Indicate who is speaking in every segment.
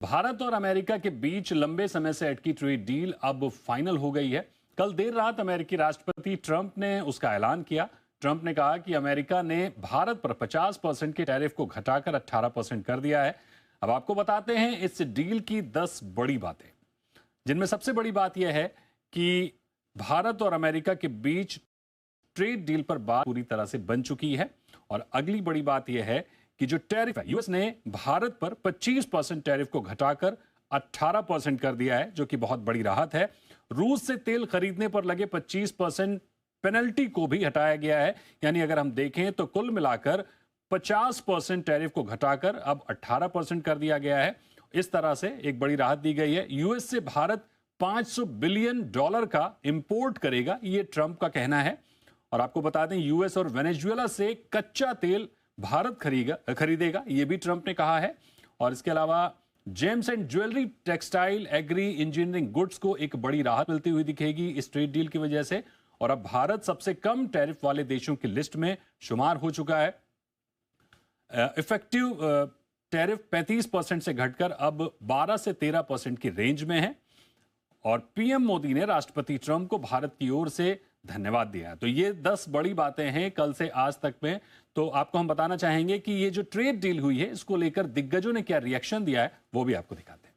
Speaker 1: भारत और अमेरिका के बीच लंबे समय से अटकी ट्रेड डील अब फाइनल हो गई है। कल देर रात अमेरिकी राष्ट्रपति ट्रंप ने उसका ऐलान किया। ट्रंप ने कहा कि अमेरिका ने भारत पर 50% के टैरिफ को घटाकर 18% कर दिया है। अब आपको बताते हैं इस डील की 10 बड़ी बातें, जिनमें सबसे बड़ी बात यह है कि भारत और अमेरिका के बीच ट्रेड डील पर बात पूरी तरह से बन चुकी है। और अगली बड़ी बात यह है कि जो टैरिफ है, यूएस ने भारत पर 25% टैरिफ को घटाकर 18% कर दिया है, जो कि बहुत बड़ी राहत है। रूस से तेल खरीदने पर लगे 25% पेनल्टी को भी हटाया गया है। यानी अगर हम देखें तो कुल मिलाकर 50% टैरिफ को घटाकर अब 18% कर दिया गया है। इस तरह से एक बड़ी राहत दी गई है। यूएस से भारत $500 बिलियन का इंपोर्ट करेगा, ये ट्रंप का कहना है। और आपको बता दें, यूएस और वेनेजुएला से कच्चा तेल भारत खरीदेगा, यह भी ट्रंप ने कहा है। और इसके अलावा gems and jewellery, textile, agri, engineering goods को एक बड़ी राहत मिलती हुई दिखेगी इस ट्रेड डील की वजह से। और अब भारत सबसे कम टैरिफ वाले देशों की लिस्ट में शुमार हो चुका है। इफेक्टिव टैरिफ 35% से घटकर अब 12 से 13% की रेंज में है। और पीएम मोदी ने राष्ट्रपति ट्रंप को भारत की ओर से धन्यवाद दिया। तो ये 10 बड़ी बातें हैं कल से आज तक में। तो आपको हम बताना चाहेंगे कि ये जो ट्रेड डील हुई है, इसको लेकर दिग्गजों ने क्या रिएक्शन दिया है, वो भी आपको दिखाते हैं।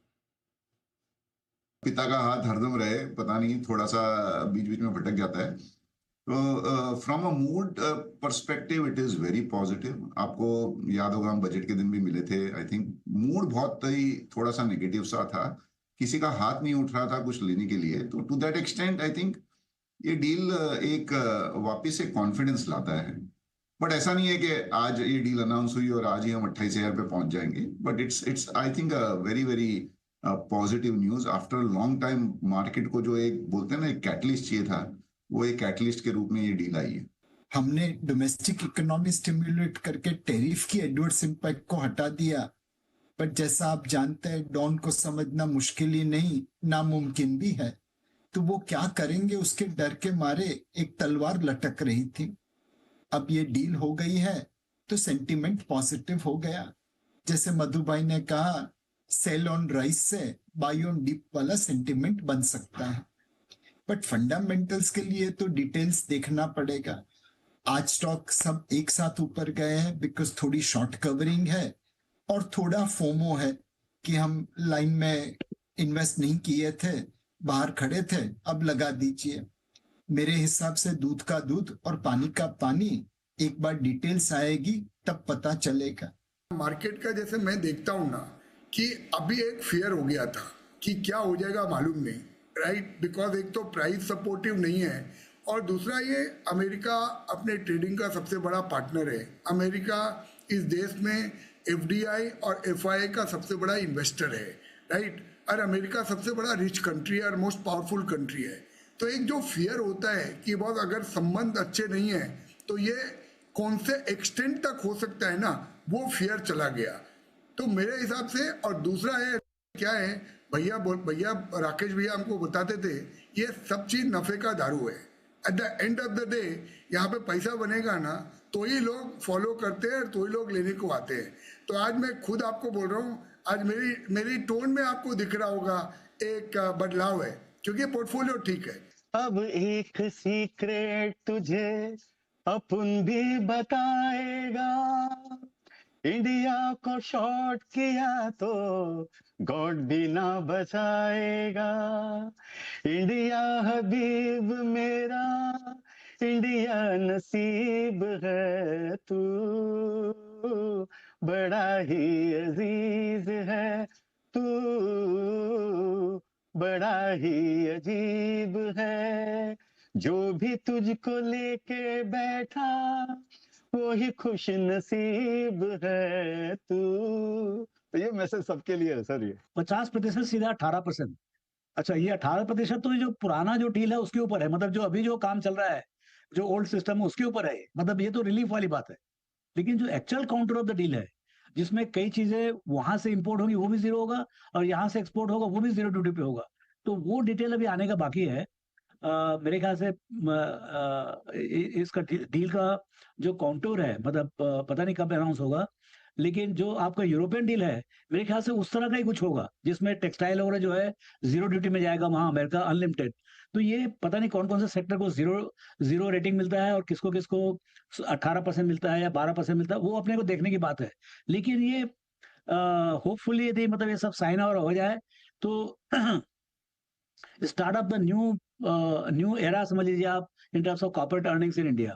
Speaker 2: पिता का हाथ हरदम रहे, पता नहीं थोड़ा सा बीच बीच में भटक जाता है। तो from a mood perspective it is very positive. आपको याद होगा हम बजट के दिन भी मिले थे। आई थिंक मूड बहुत ही थोड़ा सा नेगेटिव सा था, किसी का हाथ नहीं उठ रहा था कुछ लेने के लिए। तो to that extent I think ये डील एक वापस से कॉन्फिडेंस लाता है। बट ऐसा नहीं है कि आज ये डील अनाउंस हुई और आज ही हम 28,000 पे पहुंच जाएंगे। But it's I think very very positive news after long time. Market को जो एक बोलते हैं ना, एक कैटलिस्ट चाहिए था, वो एक कैटलिस्ट के रूप में ये डील आई है।
Speaker 3: हमने डोमेस्टिक इकोनॉमी स्टिम्युलेट करके टैरिफ की एडवर्स इम्पैक्ट को हटा दिया। बट जैसा आप जानते हैं, डॉन को समझना मुश्किल ही नहीं, नामुमकिन भी है। तो वो क्या करेंगे, उसके डर के मारे एक तलवार लटक रही थी। अब ये डील हो गई है तो सेंटीमेंट पॉजिटिव हो गया। जैसे मधु भाई ने कहा, सेल ऑन राइस से बाय ऑन डिप वाला सेंटीमेंट बन सकता है। बट फंडामेंटल्स के लिए तो डिटेल्स देखना पड़ेगा। आज स्टॉक सब एक साथ ऊपर गए हैं बिकॉज थोड़ी शॉर्ट कवरिंग है और थोड़ा फोमो है कि हम लाइन में इन्वेस्ट नहीं किए थे, बाहर खड़े थे, अब लगा दीजिए। मेरे हिसाब से दूध का दूध और पानी का पानी, एक बार डिटेल्स आएगी तब पता चलेगा।
Speaker 4: मार्केट का जैसे मैं देखता हूँ ना, कि अभी एक फियर हो गया था कि क्या हो जाएगा मालूम नहीं, राइट। बिकॉज एक तो प्राइस सपोर्टिव नहीं है और दूसरा ये अमेरिका अपने ट्रेडिंग का सबसे बड़ा पार्टनर है। अमेरिका इस देश में एफडीआई और एफआईआई का सबसे बड़ा इन्वेस्टर है, राइट। और अमेरिका सबसे बड़ा रिच कंट्री है और मोस्ट पावरफुल कंट्री है। तो एक जो फियर होता है कि बहुत अगर संबंध अच्छे नहीं है तो ये कौन से एक्सटेंट तक हो सकता है ना, वो फियर चला गया। तो मेरे हिसाब से, और दूसरा है क्या है, भैया राकेश भैया हमको बताते थे, ये सब चीज नफे का दारू है। At the end of the day यहाँ पे पैसा बनेगा ना तो ही लोग फॉलो करते हैं, तो ही लोग लेने को आते हैं। तो आज मैं खुद आपको बोल रहा हूँ, आज मेरी टोन में आपको दिख रहा होगा एक बदलाव है, क्योंकि पोर्टफोलियो ठीक है।
Speaker 5: अब एक सीक्रेट तुझे अपन भी बताएगा, इंडिया को शॉर्ट किया तो गॉड भी ना बचाएगा। इंडिया हबीब मेरा, इंडिया नसीब है, तू बड़ा ही अजीज है, तू बड़ा ही अजीब है। जो भी तुझको लेके बैठा वो ही खुश नसीब है तू। तो ये मैसेज सबके लिए है सर। ये
Speaker 6: 50% सीधा 18%। अच्छा, ये 18% तो जो पुराना जो डील है उसके ऊपर है, मतलब जो अभी जो काम चल रहा है, जो ओल्ड सिस्टम है उसके ऊपर है। मतलब ये तो रिलीफ वाली बात है। लेकिन जो actual counter of the deal है, जिसमें कई चीजें वहां से इंपोर्ट होगी वो भी जीरो होगा, और यहाँ से एक्सपोर्ट होगा वो भी जीरो ड्यूटी पे होगा। तो वो डिटेल अभी आने का बाकी है। मेरे ख्याल से इसका डील का जो काउंटर है, मतलब पता नहीं कब अनाउंस होगा। लेकिन जो आपका यूरोपियन डील है मेरे ख्याल से उस तरह का ही कुछ होगा, जिसमें टेक्सटाइल वगैरह जो है जीरो ड्यूटी में जाएगा, वहां अमेरिका अनलिमिटेड। तो ये पता नहीं कौन कौन से सेक्टर को जीरो जीरो रेटिंग मिलता है और किसको किसको 18% मिलता है या 12% मिलता है, वो अपने को देखने की बात है। लेकिन ये होपफुली यदि मतलब ये सब साइन और हो जाए तो start up the new era समझ लीजिए आप in terms of corporate earnings in India.